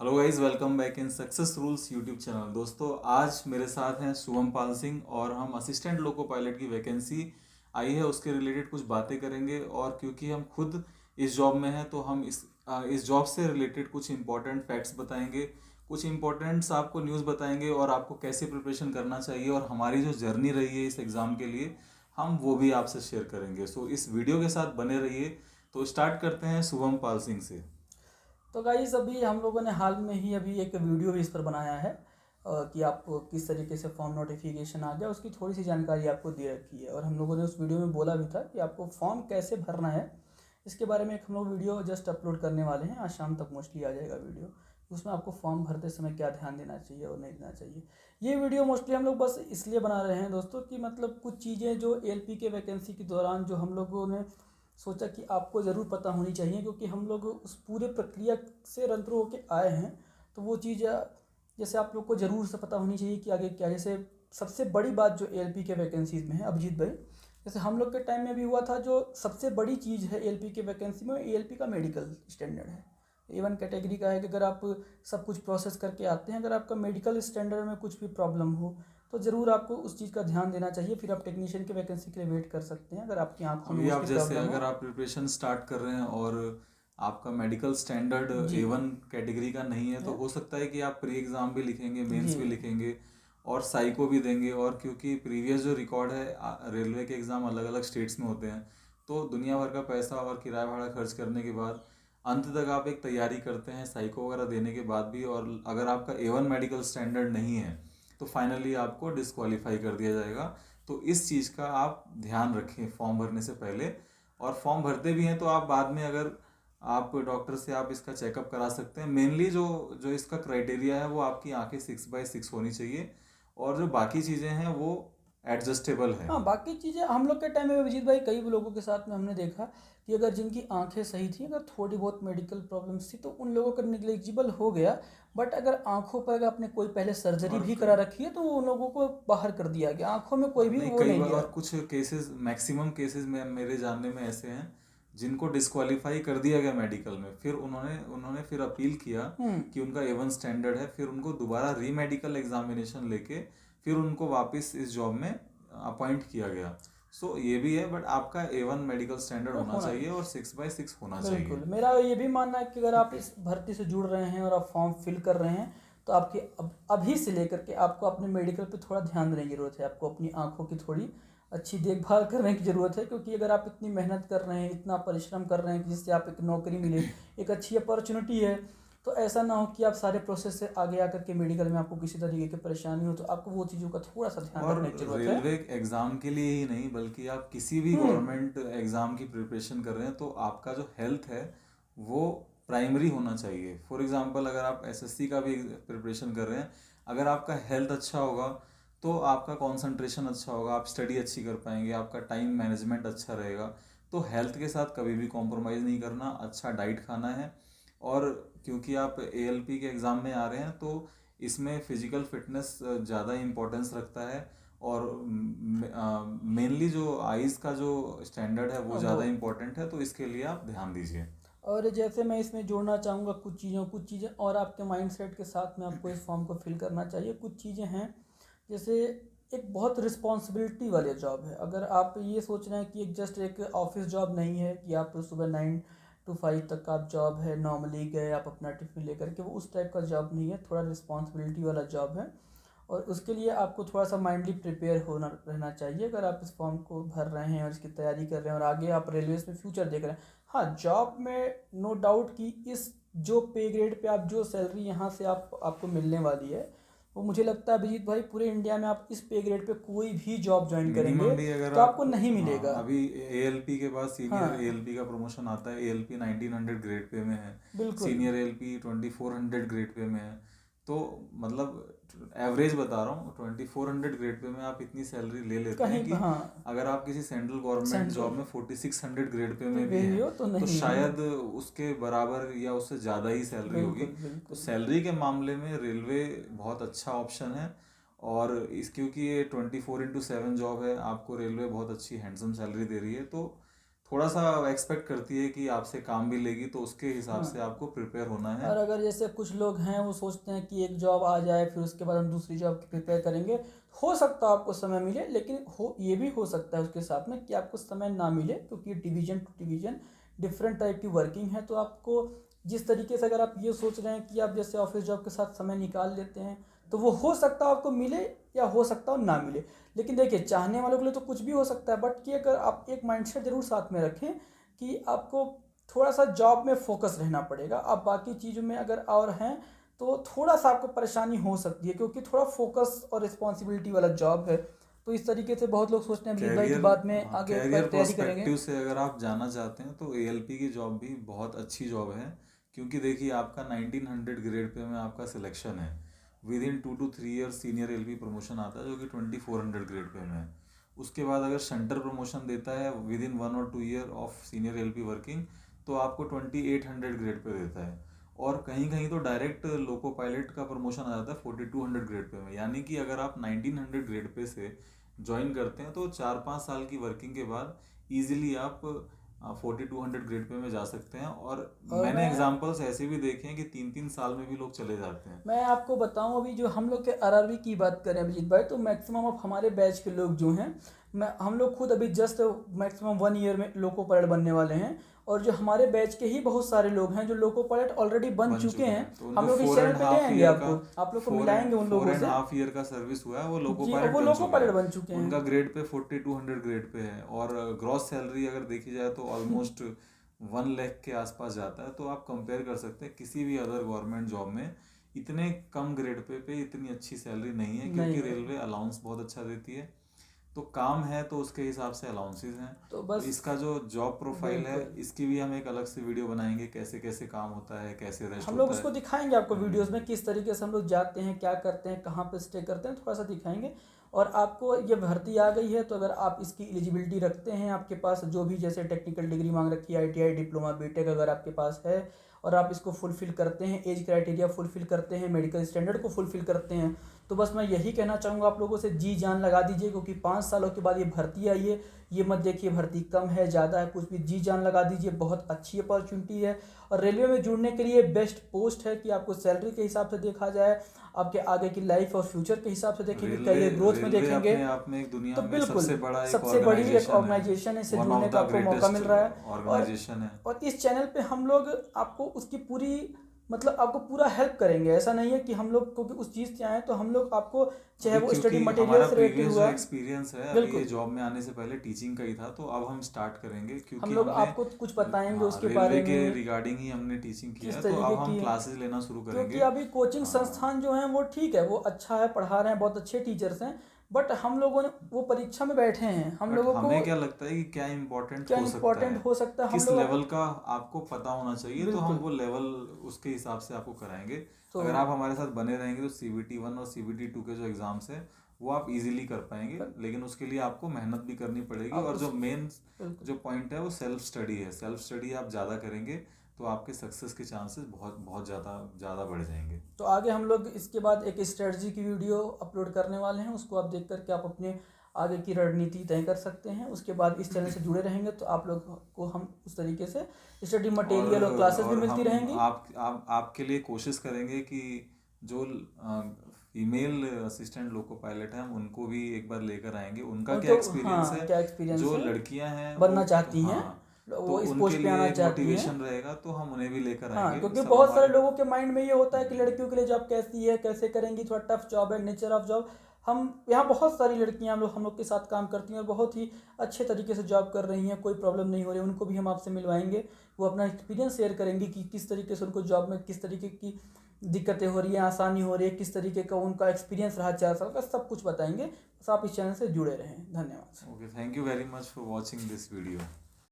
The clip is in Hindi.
Hello guys, welcome back in success rules YouTube channel. दोस्तों, आज मेरे साथ हैं शुभम पाल सिंह और हम असिस्टेंट लोको पायलट की वैकेंसी आई है उसके रिलेटेड कुछ बातें करेंगे। और क्योंकि हम खुद इस जॉब में हैं तो हम इस जॉब से रिलेटेड कुछ इंपॉर्टेंट फैक्ट्स बताएंगे, कुछ इंपॉर्टेंट्स आपको न्यूज़ बताएंगे और आपको कैसे प्रिपरेशन करना चाहिए और हमारी जो जर्नी रही है इस एग्ज़ाम के लिए हम वो भी आपसे शेयर करेंगे। सो इस वीडियो के साथ बने रहिए। तो स्टार्ट करते हैं शुभम पाल सिंह से। तो गाइस अभी हम लोगों ने हाल में ही अभी एक वीडियो भी इस पर बनाया है कि आपको किस तरीके से फॉर्म नोटिफिकेशन आ गया उसकी थोड़ी सी जानकारी आपको दे रखी है। और हम लोगों ने उस वीडियो में बोला भी था कि आपको फॉर्म कैसे भरना है, इसके बारे में एक हम लोग वीडियो जस्ट अपलोड करने वाले हैं। आज शाम तक मोस्टली आ जाएगा वीडियो। उसमें आपको फॉर्म भरते समय क्या ध्यान देना चाहिए और नहीं देना चाहिए। ये वीडियो मोस्टली हम लोग बस इसलिए बना रहे हैं दोस्तों कि मतलब कुछ चीज़ें जो एलपी के वैकेंसी के दौरान जो हम लोगों ने सोचा कि आपको ज़रूर पता होनी चाहिए, क्योंकि हम लोग उस पूरे प्रक्रिया से रन थ्रू होके आए हैं। तो वो चीज़ जैसे आप लोग को ज़रूर से पता होनी चाहिए कि आगे क्या। जैसे सबसे बड़ी बात जो एलपी के वैकेंसीज़ में है अभिजीत भाई, जैसे हम लोग के टाइम में भी हुआ था, जो सबसे बड़ी चीज़ है एलपी के वैकेंसी में एलपी का मेडिकल स्टैंडर्ड है। A1 कैटेगरी का है कि अगर आप सब कुछ प्रोसेस करके आते हैं, अगर आपका मेडिकल स्टैंडर्ड में कुछ भी प्रॉब्लम हो तो ज़रूर आपको उस चीज़ का ध्यान देना चाहिए। फिर आप टेक्नीशियन के वैकेंसी के लिए वेट कर सकते हैं अगर आपकी आंखों में अभी आप मोस्टली जैसे प्रॉब्लम अगर हो। आप प्रिपरेशन स्टार्ट कर रहे हैं और आपका मेडिकल स्टैंडर्ड जी। A1 कैटेगरी का नहीं है तो है। हो सकता है कि आप प्री एग्ज़ाम भी लिखेंगे, मेंस जी। भी लिखेंगे और साइको भी देंगे। और क्योंकि प्रीवियस जो रिकॉर्ड है, रेलवे के एग्ज़ाम अलग अलग स्टेट्स में होते हैं, तो दुनिया भर का पैसा और किराया भाड़ा खर्च करने के बाद अंत तक आप एक तैयारी करते हैं साइको वगैरह देने के बाद भी। और अगर आपका A1 मेडिकल स्टैंडर्ड नहीं है तो फाइनली आपको डिस्क्वालीफाई कर दिया जाएगा। तो इस चीज़ का आप ध्यान रखें फॉर्म भरने से पहले। और फॉर्म भरते भी हैं तो आप बाद में अगर आप डॉक्टर से आप इसका चेकअप करा सकते हैं। मेनली जो जो इसका क्राइटेरिया है वो आपकी आंखें 6/6 होनी चाहिए और जो बाकी चीज़ें हैं वो एडजस्टेबल है। हाँ, बाकी चीज़ें हम लोग के टाइम में अभिजीत भाई कई लोगों के साथ में हमने देखा कि अगर जिनकी आंखें सही थी, अगर थोड़ी बहुत मेडिकल प्रॉब्लम्स थी तो उन लोगों का निग्लेजिबल हो गया। बट अगर आंखों पर अगर आपने कोई पहले सर्जरी और भी करा रखी है तो उन लोगों को बाहर कर दिया गया, आंखों में कोई भी नहीं, वो कई नहीं बार गया। और कुछ केसेस, मैक्सिमम केसेस में मेरे जानने में ऐसे हैं जिनको डिस्क्वालीफाई कर दिया गया मेडिकल में। फिर उन्होंने उन्होंने फिर अपील किया हम्म। कि उनका A1 स्टैंडर्ड है, फिर उनको दोबारा री मेडिकल एग्जामिनेशन लेके फिर उनको वापस इस जॉब में अपॉइंट किया गया। सो ये भी है, बट आपका A1 मेडिकल स्टैंडर्ड तो होना होना चाहिए और 6/6 होना बिल्कुल, चाहिए। मेरा ये भी मानना है कि अगर आप इस भर्ती से जुड़ रहे हैं और आप फॉर्म फिल कर रहे हैं तो आपकी अभी से लेकर के आपको अपने मेडिकल पे थोड़ा ध्यान देने की ज़रूरत है। आपको अपनी आंखों की थोड़ी अच्छी देखभाल करने की ज़रूरत है, क्योंकि अगर आप इतनी मेहनत कर रहे हैं, इतना परिश्रम कर रहे हैं कि जिससे आप एक नौकरी मिले, एक अच्छी अपॉर्चुनिटी है, तो ऐसा ना हो कि आप सारे प्रोसेस से आगे आकर के मेडिकल में आपको किसी तरीके की परेशानी हो। तो आपको वो चीज़ों का थोड़ा सा ध्यान और रखने की ज़रूरत है। रेलवे एग्ज़ाम के लिए ही नहीं बल्कि आप किसी भी हम्म। गवर्नमेंट एग्ज़ाम की प्रिपरेशन कर रहे हैं तो आपका जो हेल्थ है वो प्राइमरी होना चाहिए। फॉर एग्ज़ाम्पल, अगर आप एसएससी का भी प्रिपरेशन कर रहे हैं, अगर आपका हेल्थ अच्छा होगा तो आपका कंसंट्रेशन अच्छा होगा, आप स्टडी अच्छी कर पाएंगे, आपका टाइम मैनेजमेंट अच्छा रहेगा। तो हेल्थ के साथ कभी भी कॉम्प्रोमाइज़ नहीं करना, अच्छा डाइट खाना है। और क्योंकि आप एएलपी के एग्ज़ाम में आ रहे हैं तो इसमें फिजिकल फिटनेस ज़्यादा इम्पोर्टेंस रखता है। और मेनली जो आइज़ का जो स्टैंडर्ड है वो वो ज़्यादा इम्पोर्टेंट है, तो इसके लिए आप ध्यान दीजिए। और जैसे मैं इसमें जोड़ना चाहूँगा कुछ चीज़ें और आपके माइंडसेट के साथ में आपको इस फॉर्म को फिल करना चाहिए। कुछ चीज़ें हैं जैसे एक बहुत रिस्पॉन्सिबिलिटी वाली जॉब है। अगर आप ये सोच रहे हैं कि एक जस्ट एक ऑफिस जॉब नहीं है कि आप सुबह 9 to 5 तक का आप जॉब है, नॉर्मली गए आप अपना टिफिन लेकर के, वो उस टाइप का जॉब नहीं है, थोड़ा रिस्पॉन्सिबिलिटी वाला जॉब है। और उसके लिए आपको थोड़ा सा माइंडली प्रिपेयर होना रहना चाहिए अगर आप इस फॉर्म को भर रहे हैं और इसकी तैयारी कर रहे हैं और आगे आप रेलवेज़ में फ्यूचर देख रहे हैं। हाँ, जॉब में नो डाउट कि इस जो पे ग्रेड पे आप जो सैलरी यहाँ से आपको मिलने वाली है, वो मुझे लगता है अभिजीत भाई पूरे इंडिया में आप इस पे ग्रेड पे कोई भी जॉब ज्वाइन करेंगे मिनिमम भी अगर तो आप, आपको नहीं हाँ, मिलेगा। अभी एएलपी के बाद सीनियर हाँ। एएलपी का प्रमोशन आता है। एएलपी 1900 ग्रेड पे में है, बिल्कुल। सीनियर एएलपी 2400 ग्रेड पे में है। तो मतलब एवरेज बता रहा हूँ, 2400 ग्रेड पे में आप इतनी सैलरी ले लेते हैं कहीं कि हाँ। अगर आप किसी सेंट्रल गवर्नमेंट सेंट्रल जॉब में 4600 ग्रेड पे पे में भी भी हैं हो तो तो नहीं। शायद उसके बराबर या उससे ज़्यादा ही सैलरी होगी। बिल्कुल तो बिल्कुल। सैलरी के मामले में रेलवे बहुत अच्छा ऑप्शन है। और इस क्योंकि ये 24/7 जॉब है, आपको रेलवे बहुत अच्छी हैंडसम सैलरी दे रही है, तो थोड़ा सा एक्सपेक्ट करती है कि आपसे काम भी लेगी, तो उसके हिसाब से आपको प्रिपेयर होना है। और अगर जैसे कुछ लोग हैं वो सोचते हैं कि एक जॉब आ जाए फिर उसके बाद हम दूसरी जॉब की प्रिपेयर करेंगे, हो सकता है आपको समय मिले, लेकिन ये भी हो सकता है उसके साथ में कि आपको समय ना मिले, क्योंकि division to division different type की वर्किंग है। तो आपको जिस तरीके से अगर आप ये सोच रहे हैं कि आप जैसे ऑफिस जॉब के साथ समय निकाल लेते हैं, तो वो हो सकता है आपको मिले या हो सकता है ना मिले। लेकिन देखिए, चाहने वालों के लिए तो कुछ भी हो सकता है, बट कि अगर आप एक माइंडसेट जरूर साथ में रखें कि आपको थोड़ा सा जॉब में फोकस रहना पड़ेगा। आप बाकी चीज़ों में अगर और हैं तो थोड़ा सा आपको परेशानी हो सकती है, क्योंकि थोड़ा फोकस और रिस्पॉन्सिबिलिटी वाला जॉब है। तो इस तरीके से बहुत लोग सोचते हैं अभिजीत भाई की बात में आगे कैरियर तैयारी करेंगे। पर्सपेक्टिव से अगर आप जाना चाहते हैं तो एएलपी की जॉब भी बहुत अच्छी जॉब है, क्योंकि देखिए आपका 1900 ग्रेड पे में आपका सिलेक्शन है, with in 2 to 3 year senior LP promotion आता है जो कि 2400 ग्रेड पे में है। उसके बाद अगर सेंटर प्रमोशन देता है with in 1 or 2 year of senior LP working, तो आपको 2800 ग्रेड पे देता है। और कहीं कहीं तो डायरेक्ट लोको पायलट का प्रमोशन आ जाता है 4200 ग्रेड पे में। यानी कि अगर आप 1900 ग्रेड पे से ज्वाइन करते हैं तो 4-5 साल की वर्किंग के बाद इजीली आप 4200 ग्रेड पे में जा सकते हैं। और मैंने एग्जांपल्स ऐसे भी देखे हैं कि 3-3 साल में भी लोग चले जाते हैं। मैं आपको बताऊं, अभी जो हम लोग के आरआरबी की बात करें अभिजीत भाई, तो मैक्सिमम ऑफ हमारे बैच के लोग जो हैं, हम लोग खुद अभी जस्ट मैक्सिमम 1 ईयर में लोको पायलट बनने वाले हैं। और जो हमारे बैच के ही बहुत सारे लोग हैं जो लोको पायलट ऑलरेडी बन चुके हैं। तो हम लोग इस चैनल पे ले आएंगे आपको, आप लोग को मिलाएंगे उन लोगों से। 4.5 ईयर का सर्विस हुआ है, वो लोको पायलट बन चुके हैं। उनका ग्रेड पे 4200 ग्रेड पे है। और ग्रॉस सैलरी अगर देखी जाए तो ऑलमोस्ट 1 लाख के आसपास जाता है। तो आप कंपेयर कर सकते हैं किसी भी अदर गवर्नमेंट जॉब में इतने कम ग्रेड पे इतनी अच्छी सैलरी नहीं है, क्योंकि रेलवे अलाउंस बहुत अच्छा देती है। तो काम है तो उसके हिसाब से अलाउंसेस हैं। तो बस इसका जो जॉब प्रोफाइल है इसकी भी हम एक अलग से वीडियो बनाएंगे, कैसे कैसे काम होता है, कैसे रेस्ट हम लोग उसको दिखाएंगे आपको वीडियोस में, किस तरीके से हम लोग जाते हैं, क्या करते हैं, कहाँ पे स्टे करते हैं, थोड़ा सा दिखाएंगे। और आपको ये भर्ती आ गई है तो अगर आप इसकी एलिजिबिलिटी रखते हैं, आपके पास जो भी जैसे टेक्निकल डिग्री मांग रखी है, आईटीआई, डिप्लोमा, बीटेक अगर आपके पास है और आप इसको फुलफिल करते हैं, एज क्राइटेरिया फुलफिल करते हैं, मेडिकल स्टैंडर्ड को फुलफिल करते हैं, तो बस मैं यही कहना चाहूँगा आप लोगों से, जी जान लगा दीजिए। क्योंकि 5 सालों के बाद ये भर्ती आई है, ये मत देखिए भर्ती कम है ज़्यादा है, कुछ भी, जी जान लगा दीजिए। बहुत अच्छी अपॉर्चुनिटी है और रेलवे में जुड़ने के लिए बेस्ट पोस्ट है कि आपको सैलरी के हिसाब से देखा जाए, आपके आगे की लाइफ और फ्यूचर के हिसाब से देखेंगे, करियर ग्रोथ में देखेंगे, तो बिल्कुल सबसे बड़ी एक ऑर्गेनाइजेशन है, इससे जुड़ने का आपको मौका मिल रहा है। और इस चैनल पे हम लोग आपको उसकी पूरी मतलब आपको पूरा हेल्प करेंगे। ऐसा नहीं है कि हम लोग क्योंकि उस चीज़ से आए तो हम लोग आपको चाहे वो स्टडी मटेरियल से रिलेटेड हुआ, एक्सपीरियंस है अभी ये जॉब में आने से पहले टीचिंग का ही था, तो अब हम स्टार्ट करेंगे क्योंकि हम लोग आपको कुछ बताएंगे उसके बारे में, के रिगार्डिंग ही हमने टीचिंग किया है, तो अब हम क्लासेस लेना शुरू करेंगे। क्योंकि अभी कोचिंग संस्थान जो है वो ठीक है, वो अच्छा है, पढ़ा रहे हैं, बहुत अच्छे टीचर्स हैं, बट हम लोगों ने वो परीक्षा में बैठे हैं, हम लोगों को हमें क्या लगता है कि क्या इम्पोर्टेंट हो सकता है, किस लेवल का आपको पता होना चाहिए, तो हम वो लेवल उसके हिसाब से आपको कराएंगे। तो अगर आप हमारे साथ बने रहेंगे तो CBT 1 और CBT 2 के जो एग्जाम्स है वो आप इजीली कर पाएंगे, लेकिन उसके लिए आपको मेहनत भी करनी पड़ेगी। और जो मेन जो पॉइंट है वो सेल्फ स्टडी है। सेल्फ स्टडी आप ज़्यादा करेंगे तो आपके सक्सेस के चांसेस बहुत ज़्यादा बढ़ जाएंगे। तो आगे हम लोग इसके बाद एक स्ट्रेटजी की वीडियो अपलोड करने वाले हैं, उसको आप देख करके आप अपने आगे की रणनीति तय कर सकते हैं। उसके बाद इस चैनल से जुड़े रहेंगे तो आप लोग को हम उस तरीके से स्टडी मटेरियल और क्लासेस भी मिलती रहेंगी। आपके लिए कोशिश करेंगे कि जो फीमेल असिस्टेंट लोको पायलट हैं उनको भी एक बार लेकर आएंगे, उनका क्या एक्सपीरियंस है, क्या एक्सपीरियंस जो लड़कियां हैं बनना चाहती हैं, वो इस पोस्ट पे आना चाहती हैं, मोटिवेशन रहेगा तो हम उन्हें भी लेकर आएंगे। क्योंकि बहुत सारे लोगों के माइंड में ये होता है कि लड़कियों के लिए जॉब कैसी है, कैसे करेंगी, थोड़ा टफ जॉब है, नेचर ऑफ जॉब। हम यहाँ बहुत सारी लड़कियाँ हम लोग के साथ काम करती हैं और बहुत ही अच्छे तरीके से जॉब कर रही हैं, कोई प्रॉब्लम नहीं हो रही, उनको भी हम आपसे मिलवाएंगे। वो अपना एक्सपीरियंस शेयर करेंगी कि किस तरीके से उनको जॉब में किस तरीके की दिक्कतें हो रही हैं, आसानी हो रही है, किस तरीके का उनका एक्सपीरियंस रहा 4 साल का, सब कुछ बताएंगे। बस आप इस चैनल से जुड़े रहें। धन्यवाद। Okay, thank you very much for watching this video.